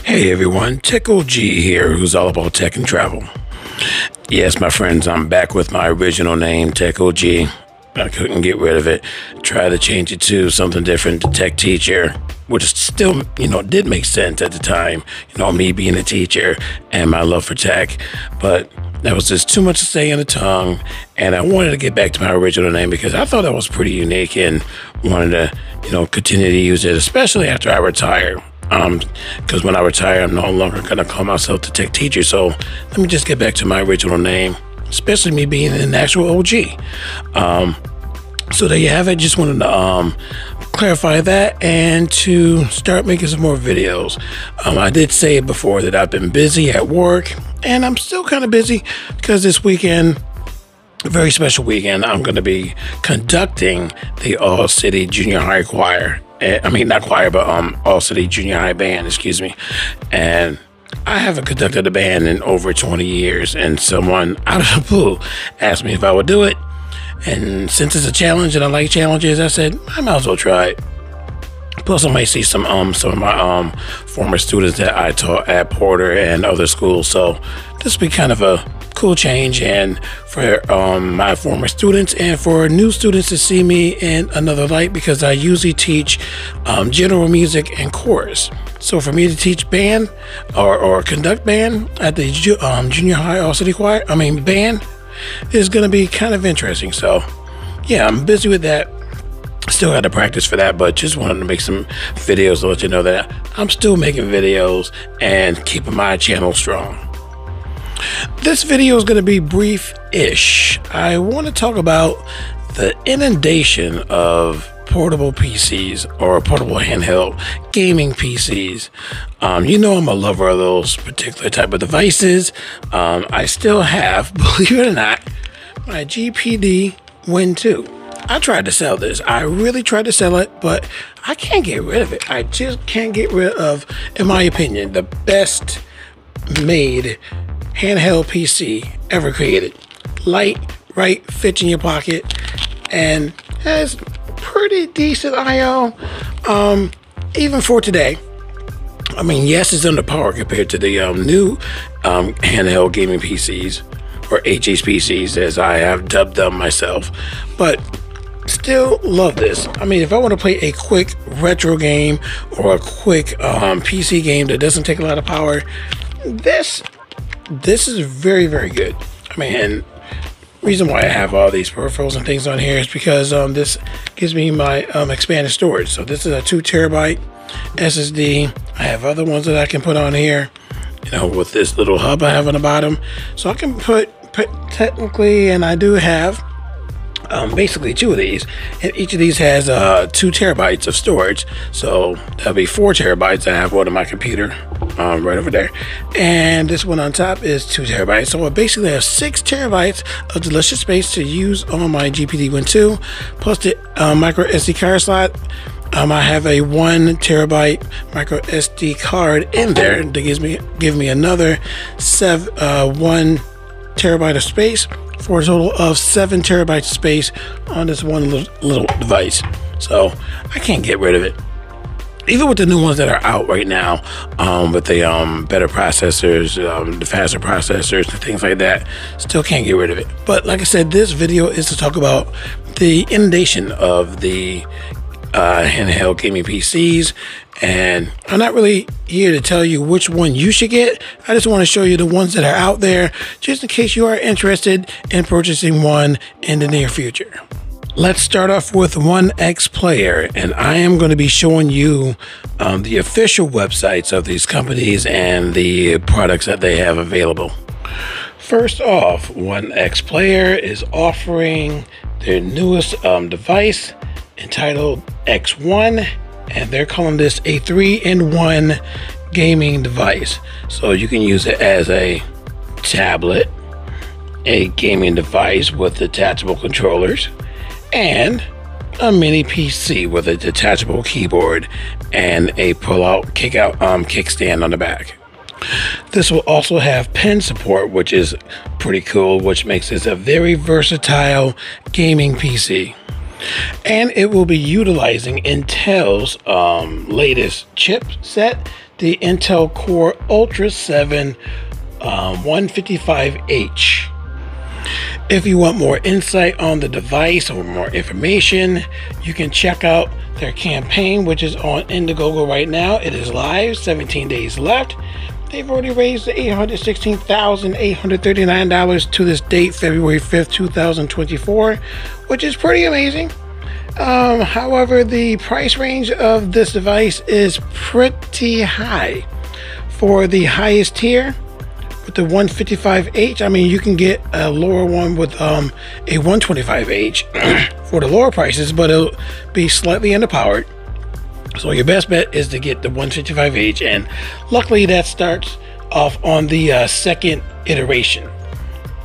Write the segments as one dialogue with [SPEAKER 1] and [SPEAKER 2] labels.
[SPEAKER 1] Hey everyone, Tech OG here, who's all about tech and travel. Yes, my friends, I'm back with my original name, Tech OG. I couldn't get rid of it. Tried to change it to something different, to Tech Teacher, which still, did make sense at the time. Me being a teacher and my love for tech, but that was just too much to say on the tongue, and I wanted to get back to my original name because I thought that was pretty unique and wanted to, continue to use it, especially after I retire. Because when I retire, I'm no longer going to call myself the Tech Teacher. So let me just get back to my original name, especially me being an actual OG. So there you have it. Just wanted to clarify that and to start making some more videos. I did say before that I've been busy at work, and I'm still kind of busy because this weekend, a very special weekend, I'm going to be conducting the All City Junior High Choir. Not choir, but All City Junior High Band, excuse me. And I haven't conducted a band in over 20 years, and someone out of the blue asked me if I would do it. And since it's a challenge and I like challenges, I said I might as well try it. Plus, I might see some of my former students that I taught at Porter and other schools. So this will be kind of a cool change, and for my former students and for new students to see me in another light, because I usually teach general music and chorus. So for me to teach band or conduct band at the junior high All City Choir, band, is going to be kind of interesting. So yeah, I'm busy with that. Still got to practice for that, but just wanted to make some videos to let you know that I'm still making videos and keeping my channel strong. This video is going to be brief-ish. I want to talk about the inundation of portable PCs or portable handheld gaming PCs. I'm a lover of those particular type of devices. I still have, believe it or not, my GPD Win 2. I tried to sell this. I really tried to sell it, but I can't get rid of it. I just can't get rid of, in my opinion, the best made handheld PC ever created. Light, right, fits in your pocket, and has pretty decent I/O, even for today. Yes, it's underpowered compared to the new handheld gaming PCs, or HHPCs, as I have dubbed them myself, but still love this. If I want to play a quick retro game or a quick PC game that doesn't take a lot of power, this is very, very good. And reason why I have all these peripherals and things on here is because this gives me my expanded storage. So this is a 2 terabyte SSD. I have other ones that I can put on here, with this little hub I have on the bottom. So I can put technically, and I do have basically 2 of these, and each of these has 2 terabytes of storage. So that'll be 4 terabytes. I have one on my computer right over there, and this one on top is 2 terabytes. So I basically have 6 terabytes of delicious space to use on my GPD Win 2, plus the micro SD card slot. I have a 1 terabyte micro SD card in there that give me another 1 terabyte of space, for a total of 7 terabytes of space on this one little device. So I can't get rid of it. Even with the new ones that are out right now, with the better processors, the faster processors and things like that, still can't get rid of it. But like I said, this video is to talk about the inundation of the handheld gaming PCs, and I'm not really here to tell you which one you should get. I just want to show you the ones that are out there, just in case you are interested in purchasing one in the near future. Let's start off with OneXPlayer, and I am going to be showing you the official websites of these companies and the products that they have available. First off, OneXPlayer is offering their newest device entitled X1, and they're calling this a 3-in-1 gaming device. So you can use it as a tablet, a gaming device with detachable controllers, and a mini PC with a detachable keyboard and a pull-out kickstand on the back. This will also have pen support, which is pretty cool, which makes this a very versatile gaming PC. And it will be utilizing Intel's latest chipset, the Intel Core Ultra 7 155H. If you want more insight on the device or more information, you can check out their campaign, which is on Indiegogo right now. It is live, 17 days left. They've already raised $816,839 to this date, February 5th, 2024, which is pretty amazing. However, the price range of this device is pretty high. For the highest tier, with the 155H, I mean, you can get a lower one with a 125H for the lower prices, but it'll be slightly underpowered. So your best bet is to get the 155H, and luckily that starts off on the second iteration.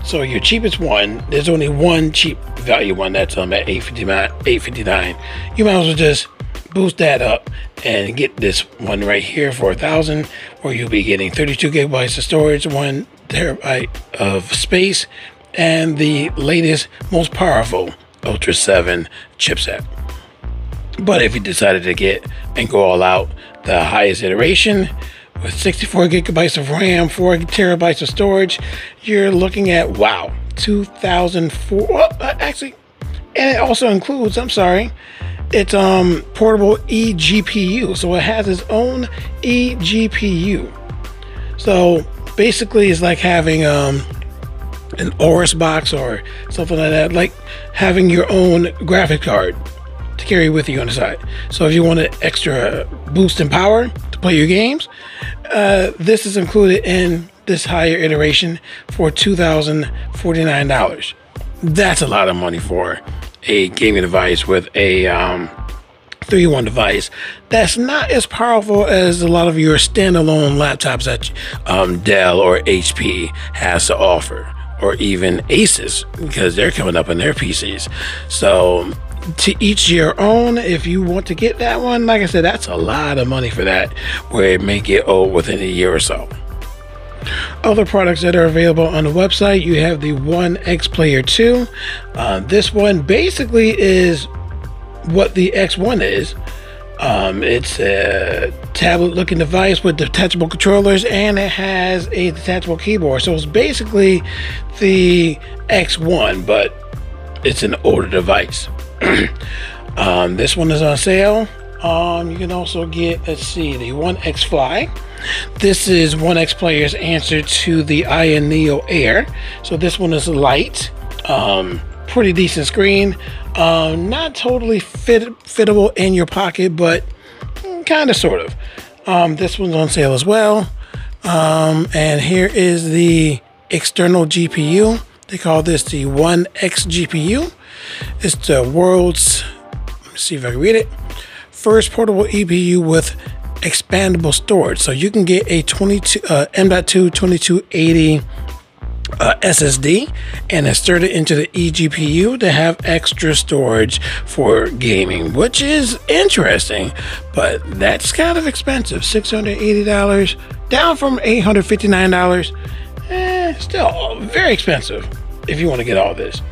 [SPEAKER 1] So your cheapest one, there's only one cheap value one that's at $859. You might as well just boost that up and get this one right here for $1,000, where you'll be getting 32 gigabytes of storage, 1 terabyte of space, and the latest, most powerful Ultra 7 chipset. But if you decided to get and go all out, the highest iteration with 64 gigabytes of RAM, 4 terabytes of storage, you're looking at, wow, 2004. Well, actually, and it also includes, I'm sorry, it's portable eGPU. So it has its own eGPU. So basically it's like having an ORS box or something like that, like having your own graphic card to carry with you on the side. So if you want an extra boost in power to play your games, this is included in this higher iteration for $2,049. That's a lot of money for a gaming device with a 3-in-1 device that's not as powerful as a lot of your standalone laptops that Dell or HP has to offer, or even Asus, because they're coming up in their PCs. So to each your own. If you want to get that one, like I said, that's a lot of money for that, where it may get old within a year or so. Other products that are available on the website, you have the One X Player 2. This one basically is what the X1 is. It's a tablet looking device with detachable controllers, and it has a detachable keyboard. So it's basically the X1, but it's an older device. This one is on sale. You can also get, let's see, the One X Fly. This is One X Player's answer to the Aya Neo Air. So this one is light, pretty decent screen, not totally fittable in your pocket, but kind of, sort of. This one's on sale as well. And here is the external GPU. They call this the One X GPU. It's the world's, let me see if I can read it, first portable EPU with expandable storage. So you can get a M.2 2280 SSD and insert it into the eGPU to have extra storage for gaming, which is interesting, but that's kind of expensive. $680, down from $859. Still very expensive if you want to get all this.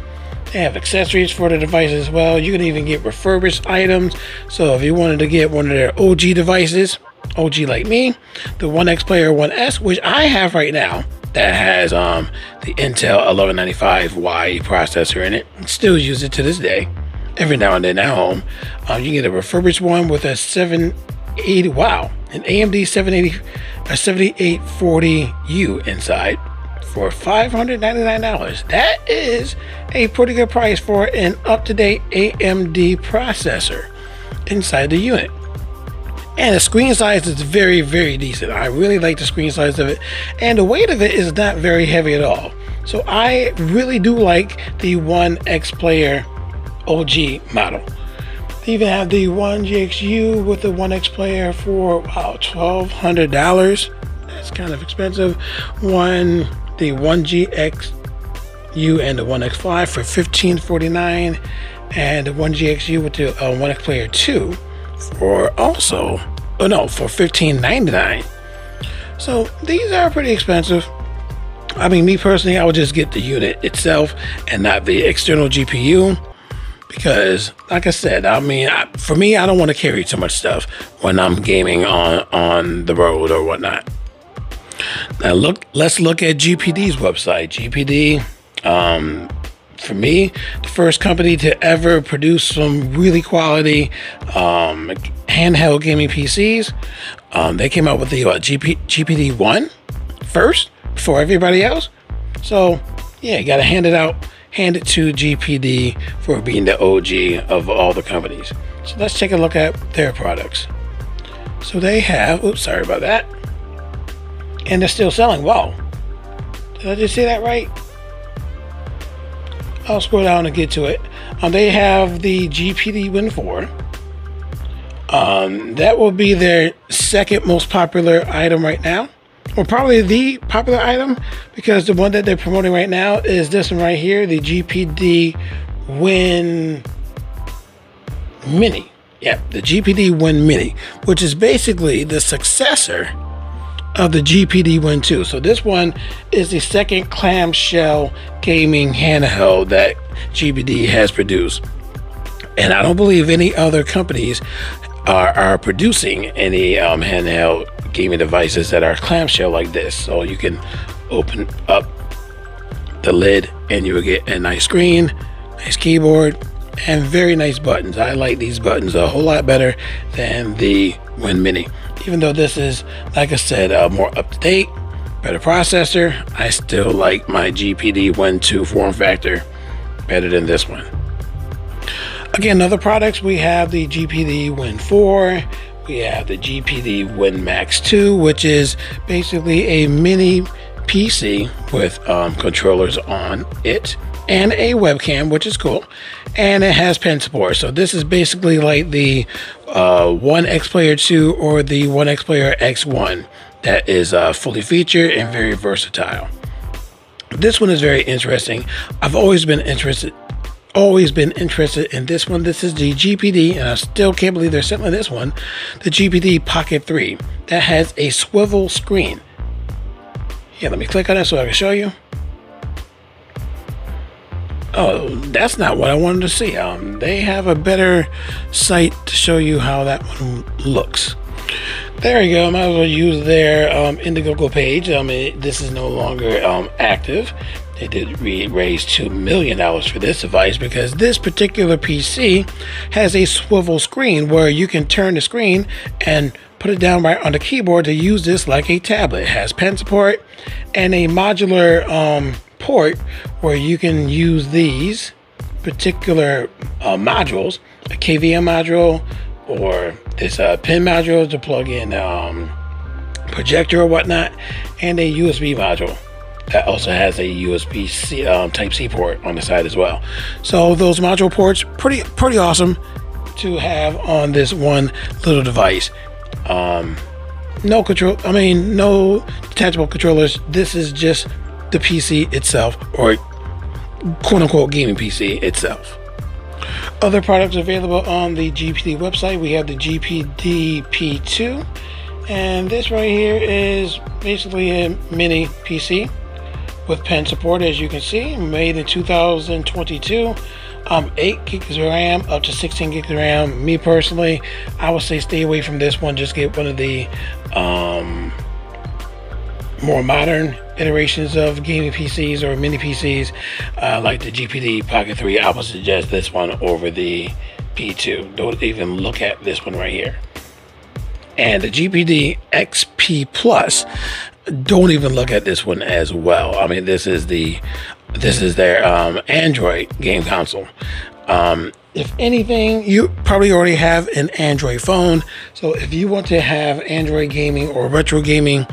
[SPEAKER 1] They have accessories for the device as well. You can even get refurbished items. So if you wanted to get one of their OG devices, OG like me, the One X Player 1S, which I have right now, that has the Intel 1195Y processor in it. Still use it to this day, every now and then at home. You can get a refurbished one with a 780, wow, an AMD 7840U inside for $599. That is a pretty good price for an up-to-date AMD processor inside the unit. And the screen size is very, very decent. I really like the screen size of it. And the weight of it is not very heavy at all. So I really do like the One X Player OG model. They even have the One GXU with the One X Player for, wow, $1,200. That's kind of expensive. The One GXU and the One X Fly for $1,549. And the One GXU with the One X Player 2 for also, for $1,599. So these are pretty expensive. I mean, me personally, I would just get the unit itself and not the external GPU. because, like I said, I mean, for me, I don't want to carry too much stuff when I'm gaming on the road or whatnot. Now let's look at GPD's website. GPD, for me, the first company to ever produce some really quality handheld gaming PCs. They came out with the GPD 1 first before everybody else. So yeah, you gotta hand it to GPD for being the OG of all the companies. So let's take a look at their products. So they have, oops, sorry about that. And they're still selling. Wow. Did I just say that right? I'll scroll down and get to it. They have the GPD Win 4. That will be their second most popular item right now. Or probably the popular item, because the one that they're promoting right now is this one right here, the GPD Win Mini. Yeah, the GPD Win Mini, which is basically the successor of the GPD Win 2. So this one is the second clamshell gaming handheld that GPD has produced. And I don't believe any other companies are producing any handheld gaming devices that are clamshell like this. So you can open up the lid and you will get a nice screen, nice keyboard, and very nice buttons. I like these buttons a whole lot better than the Win Mini. Even though this is, like I said, more up-to-date, better processor, I still like my GPD Win 2 form factor better than this one. Again, other products, we have the GPD Win 4, we have the GPD Win Max 2, which is basically a mini PC with controllers on it and a webcam, which is cool, and it has pen support. So this is basically like the One X Player 2 or the One X Player X1 that is fully featured and very versatile. This one is very interesting. I've always been interested in this one. This is the GPD, and I still can't believe they're selling this one, the GPD Pocket 3 that has a swivel screen. Yeah, let me click on it so I can show you. Oh, that's not what I wanted to see. They have a better site to show you how that one looks. There you go. Might as well use their Indiegogo page. This is no longer active. They did raise $2 million for this device because this particular PC has a swivel screen where you can turn the screen and put it down right on the keyboard to use this like a tablet. It has pen support and a modular port where you can use these particular modules, a KVM module or this pin module to plug in projector or whatnot, and a USB module that also has a USB-C Type-C port on the side as well. So those module ports, pretty awesome to have on this one little device. No detachable controllers. This is just the PC itself, or quote-unquote gaming PC itself. Other products available on the GPD website, we have the GPD P2, and this right here is basically a mini PC with pen support, as you can see, made in 2022. 8 gigs of RAM up to 16 gigs of RAM. Me personally, I would say stay away from this one. Just get one of the more modern iterations of gaming PCs or mini PCs like the GPD Pocket 3. I would suggest this one over the P2. Don't even look at this one right here. And the GPD XP Plus, don't even look at this one as well. I mean, this is their Android game console. If anything, you probably already have an Android phone. So if you want to have Android gaming or retro gaming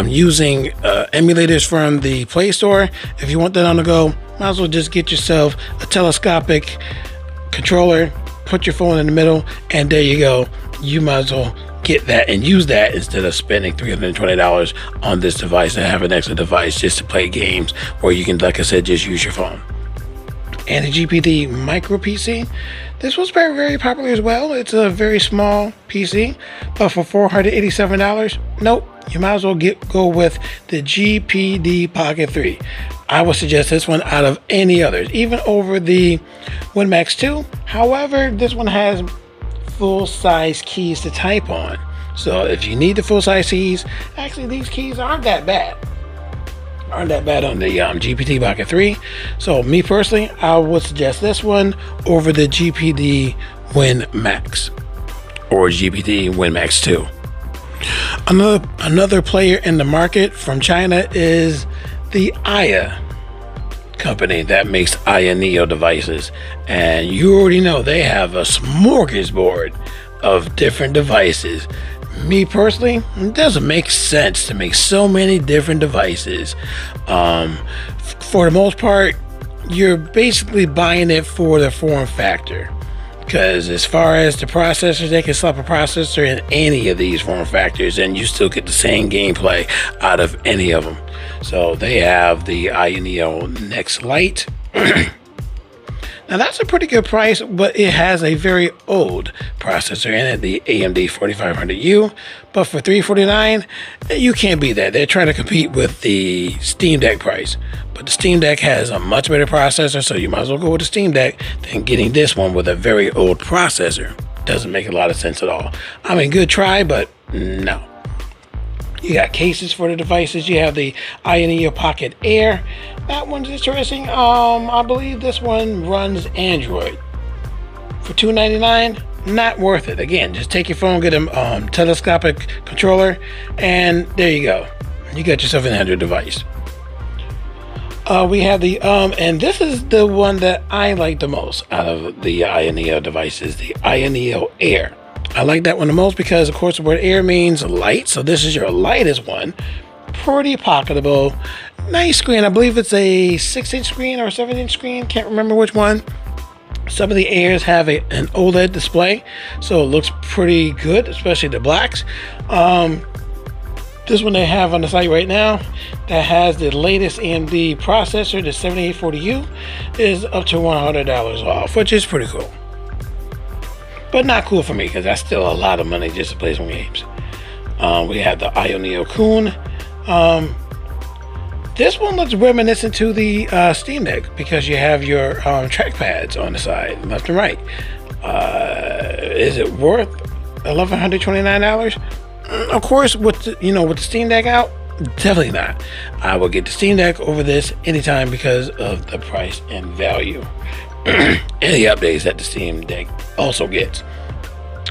[SPEAKER 1] using emulators from the Play Store, if you want that on the go, might as well just get yourself a telescopic controller, put your phone in the middle, and there you go. You might as well get that and use that instead of spending $320 on this device and have an extra device just to play games, or you can, like I said, just use your phone.
[SPEAKER 2] and the GPD Micro PC. This was very, very popular as well. It's a very small PC, but for $487, nope, you might as well go with the GPD Pocket 3. I would suggest this one out of any others, even over the WinMax 2. However, this one has full-size keys to type on. So if you need the full-size keys, actually these keys aren't that bad. On the GPT Pocket 3. So me personally, I would suggest this one over the GPD WinMax or GPD WinMax 2. Another player in the market from China is the Aya company that makes Aya Neo devices, and you already know they have a smorgasbord of different devices. Me personally, it doesn't make sense to make so many different devices. For the most part, you're basically buying it for the form factor. Because as far as the processors, they can slap a processor in any of these form factors and you still get the same gameplay out of any of them. So they have the Aya Neo Next Lite. Now that's a pretty good price, but it has a very old processor in it, the AMD 4500U. But for $349, you can't beat that. They're trying to compete with the Steam Deck price. But the Steam Deck has a much better processor, so you might as well go with the Steam Deck than getting this one with a very old processor. Doesn't make a lot of sense at all. I mean, good try, but no. You got cases for the devices. You have the Aya Neo Pocket Air. That one's interesting. I believe this one runs Android. For $299, not worth it. Again, just take your phone, get a telescopic controller, and there you go. You got yourself an Android device. We have the and this is the one that I like the most out of the Aya Neo devices, the Aya Neo Air. I like that one the most because, of course, the word air means light. So this is your lightest one. Pretty pocketable. Nice screen. I believe it's a 6-inch screen or a 7-inch screen. Can't remember which one. Some of the Airs have an OLED display, so it looks pretty good, especially the blacks. This one they have on the site right now that has the latest AMD processor, the 7840U, is up to $100 off, which is pretty cool. But not cool for me because that's still a lot of money just to play some games. We have the Aya Neo Kun. This one looks reminiscent to the Steam Deck because you have your trackpads on the side, left and right. Is it worth $1,129? Of course, with the Steam Deck out, definitely not. I will get the Steam Deck over this anytime because of the price and value. Any updates that the Steam Deck also gets.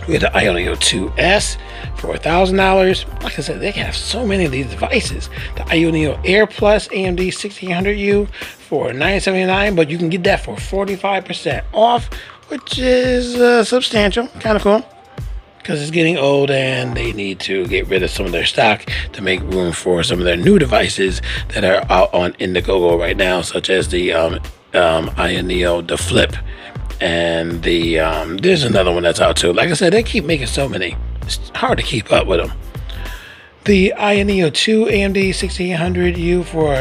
[SPEAKER 2] We have the Aya Neo 2S for $1,000. Like I said, they have so many of these devices. The Aya Neo Air Plus AMD 1600U for $979, but you can get that for 45% off, which is substantial, kind of cool. Because it's getting old and they need to get rid of some of their stock to make room for some of their new devices that are out on Indiegogo right now, such as the Aya Neo, the Flip, and the there's another one that's out too. Like I said, they keep making so many. It's hard to keep up with them. The Aya Neo 2 AMD 1600U for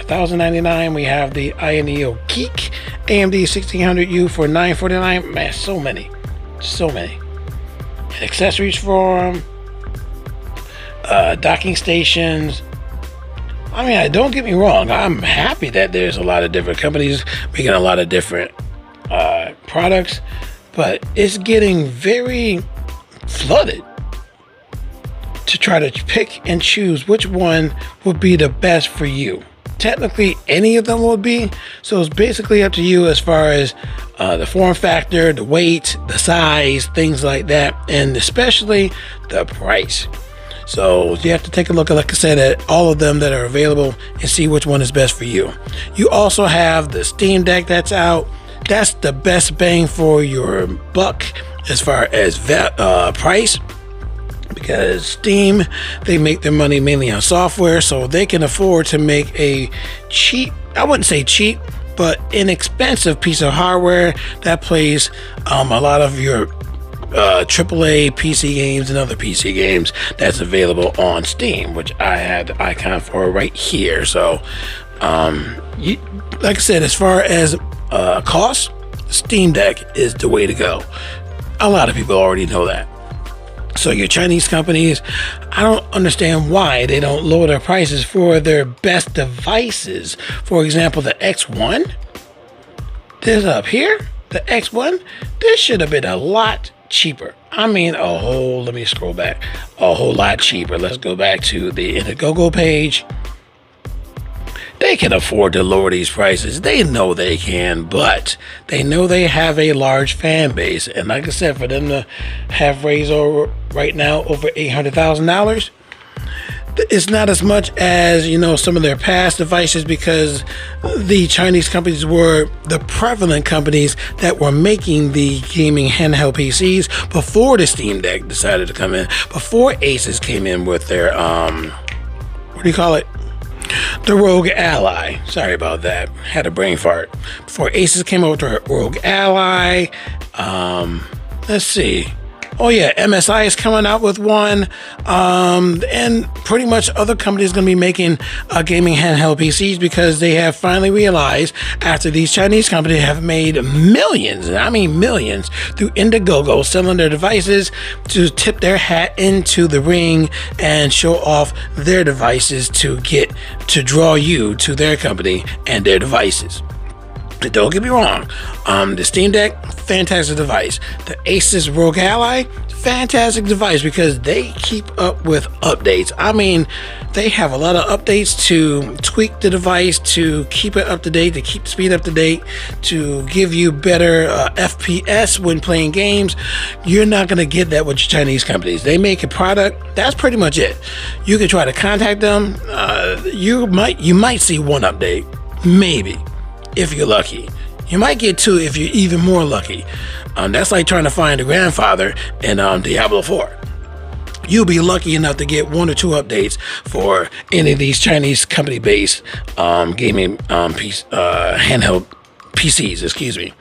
[SPEAKER 2] $1,099. We have the Aya Neo Geek AMD 1600U for $949. Man, so many. And accessories for them, docking stations. I mean, don't get me wrong. I'm happy that there's a lot of different companies making a lot of different products, but it's getting very flooded to try to pick and choose which one would be the best for you. Technically, any of them would be, so it's basically up to you as far as the form factor, the weight, the size, things like that, and especially the price. So you have to take a look, like I said, at all of them that are available and see which one is best for you. You also have the Steam Deck that's out. That's the best bang for your buck as far as price, because Steam, they make their money mainly on software, so they can afford to make a cheap, I wouldn't say cheap, but inexpensive piece of hardware that plays a lot of your AAA PC games and other PC games that's available on Steam, which I have the icon for right here. So like I said, as far as cost, Steam Deck is the way to go. A lot of people already know that. So your Chinese companies, I don't understand why they don't lower their prices for their best devices. For example, the X1, this up here, the X1, this should have been a lot cheaper. I mean, let me scroll back, a whole lot cheaper. Let's go back to the Indiegogo page. They can afford to lower these prices. They know they can, but they know they have a large fan base. And like I said, for them to have raised over right now over $800,000, it's not as much as, you know, some of their past devices, because the Chinese companies were the prevalent companies that were making the gaming handheld PCs before the Steam Deck decided to come in, before Asus came in with their, what do you call it? The Rogue Ally. Sorry about that. Had a brain fart. Before Asus came out with their Rogue Ally. Let's see. Oh yeah, MSI is coming out with one. And pretty much other companies going to be making gaming handheld PCs, because they have finally realized, after these Chinese companies have made millions, and I mean millions, through Indiegogo selling their devices, to tip their hat into the ring and show off their devices to draw you to their company and their devices. Don't get me wrong, the Steam Deck, fantastic device. The Asus Rogue Ally, fantastic device, because they keep up with updates. I mean, they have a lot of updates to tweak the device, to keep it up to date, to keep speed up to date, to give you better FPS when playing games. You're not going to get that with your Chinese companies. They make a product, that's pretty much it. You can try to contact them. You might see one update, maybe, if you're lucky. You might get two if you're even more lucky. That's like trying to find a grandfather in Diablo 4. You'll be lucky enough to get one or two updates for any of these Chinese company-based gaming handheld PCs, excuse me.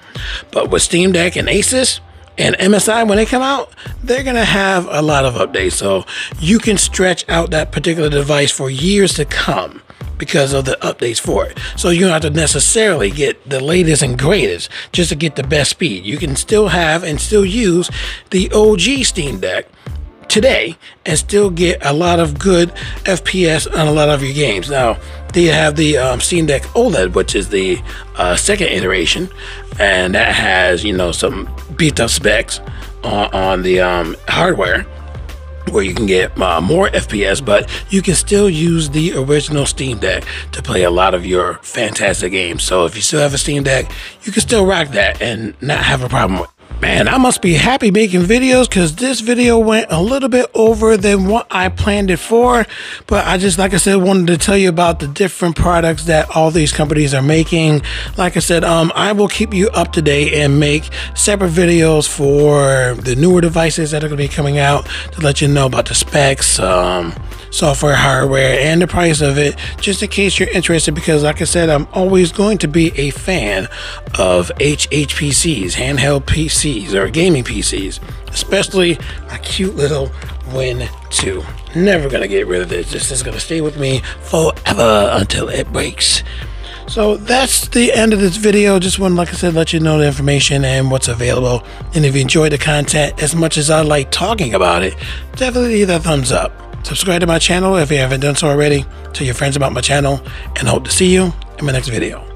[SPEAKER 2] But with Steam Deck and Asus and MSI, when they come out, they're going to have a lot of updates. So you can stretch out that particular device for years to come, because of the updates for it. So you don't have to necessarily get the latest and greatest just to get the best speed. You can still have and still use the OG Steam Deck today and still get a lot of good FPS on a lot of your games. Now, they have the Steam Deck OLED, which is the second iteration, and that has, you know, some beefed up specs on the hardware, where you can get more FPS, but you can still use the original Steam Deck to play a lot of your fantastic games. So if you still have a Steam Deck, you can still rock that and not have a problem with it. Man, I must be happy making videos, because this video went a little bit over than what I planned it for. But I just, like I said, wanted to tell you about the different products that all these companies are making. Like I said, I will keep you up to date and make separate videos for the newer devices that are going to be coming out, to let you know about the specs, software, hardware, and the price of it, just in case you're interested, because like I said, I'm always going to be a fan of HHPCs, handheld PCs, or gaming PCs, especially my cute little Win 2. Never gonna get rid of this. This is gonna stay with me forever until it breaks. So that's the end of this video. Just want to, like I said, let you know the information and what's available. And if you enjoyed the content as much as I like talking about it, definitely leave that thumbs up. Subscribe to my channel if you haven't done so already. Tell your friends about my channel, and I hope to see you in my next video.